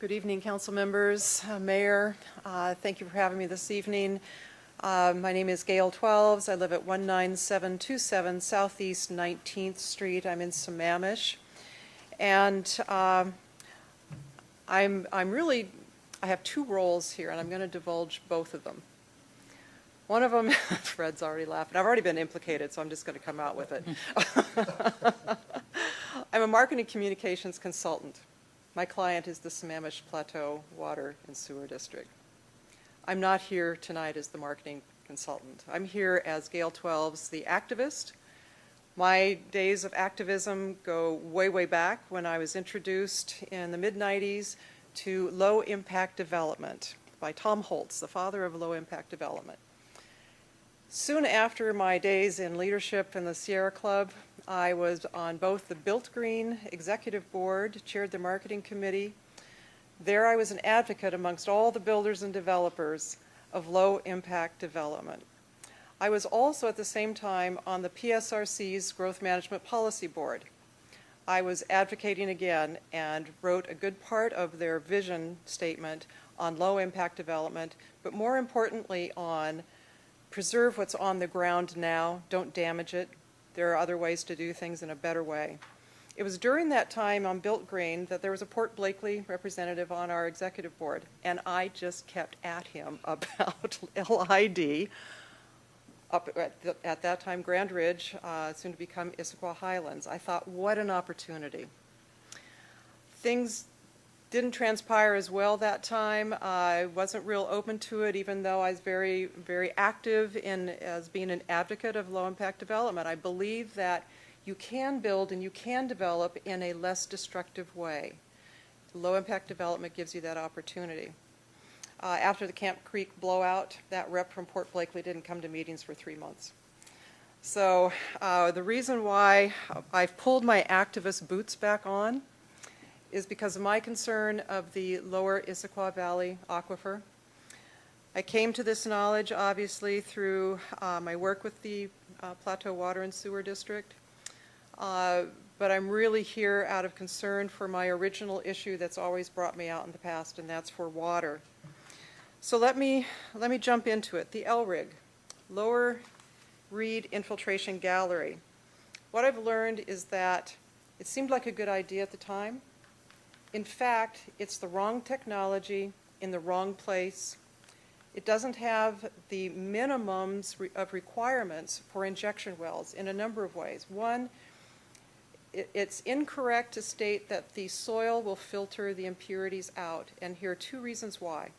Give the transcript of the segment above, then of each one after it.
Good evening, council members, Mayor. Thank you for having me this evening. My name is Gail Twelves. I live at 19727 Southeast 19th Street. I'm in Sammamish. And I have two roles here, and I'm going to divulge both of them. One of them, Fred's already laughing. I've already been implicated, so I'm just going to come out with it. I'm a marketing communications consultant. My client is the Sammamish Plateau Water and Sewer District. I'm not here tonight as the marketing consultant. I'm here as Gail Twelves, the activist. My days of activism go way, way back when I was introduced in the mid-90s to low-impact development by Tom Holtz, the father of low-impact development. Soon after my days in leadership in the Sierra Club, I was on both the Built Green Executive Board, chaired the marketing committee. There I was an advocate amongst all the builders and developers of low-impact development. I was also at the same time on the PSRC's Growth Management Policy Board. I was advocating again and wrote a good part of their vision statement on low-impact development, but more importantly on preserve what's on the ground now, don't damage it. There are other ways to do things in a better way. It was during that time on Built Green that there was a Port Blakely representative on our executive board, and I just kept at him about LID, up at that time Grand Ridge, soon to become Issaquah Highlands. I thought, what an opportunity. Things didn't transpire as well that time. I wasn't real open to it, even though I was very, very active as being an advocate of low-impact development. I believe that you can build and you can develop in a less destructive way. Low-impact development gives you that opportunity. After the Camp Creek blowout, that rep from Port Blakely didn't come to meetings for 3 months. So the reason why I've pulled my activist boots back on is because of my concern of the lower Issaquah Valley aquifer. I came to this knowledge, obviously, through my work with the Plateau Water and Sewer District, but I'm really here out of concern for my original issue that's always brought me out in the past, and that's for water. So let me jump into it. The LRIG, Lower Reed Infiltration Gallery. What I've learned is that it seemed like a good idea at the time. In fact, it's the wrong technology in the wrong place. It doesn't have the minimums of requirements for injection wells in a number of ways. One, it's incorrect to state that the soil will filter the impurities out, and here are two reasons why.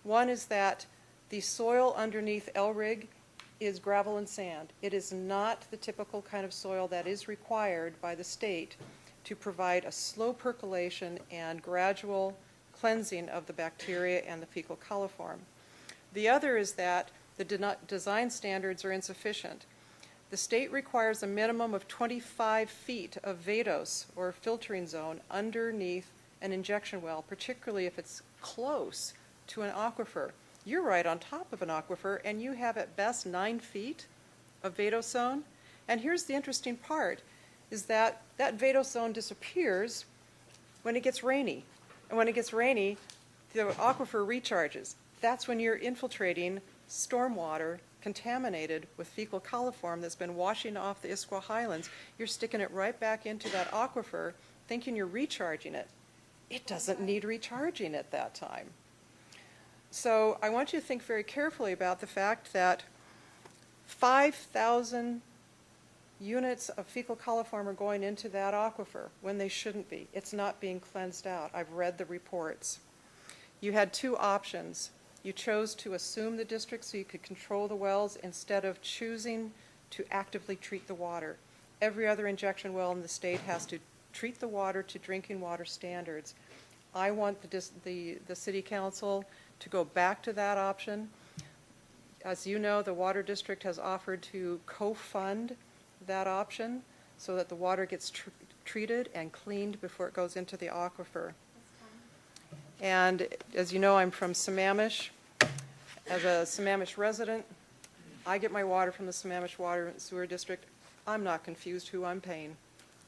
One is that the soil underneath LRIG is gravel and sand. It is not the typical kind of soil that is required by the state to provide a slow percolation and gradual cleansing of the bacteria and the fecal coliform. The other is that the design standards are insufficient. The state requires a minimum of 25 feet of VADOS, or filtering zone, underneath an injection well, particularly if it's close to an aquifer. You're right on top of an aquifer, and you have at best 9 feet of VADOS zone. And here's the interesting part, is that VADOS zone disappears when it gets rainy. And when it gets rainy, the aquifer recharges. That's when you're infiltrating stormwater contaminated with fecal coliform that's been washing off the Issaquah Highlands. You're sticking it right back into that aquifer, thinking you're recharging it. It doesn't need recharging at that time. So I want you to think very carefully about the fact that 5,000 units of fecal coliform are going into that aquifer when they shouldn't be. It's not being cleansed out. I've read the reports. You had two options. You chose to assume the district so you could control the wells instead of choosing to actively treat the water. Every other injection well in the state has to treat the water to drinking water standards. I want the city council to go back to that option. As you know, the water district has offered to co-fund that option so that the water gets treated and cleaned before it goes into the aquifer. And as you know, I'm from Sammamish. As a Sammamish resident, I get my water from the Sammamish Water and Sewer District. I'm not confused who I'm paying.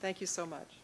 Thank you so much.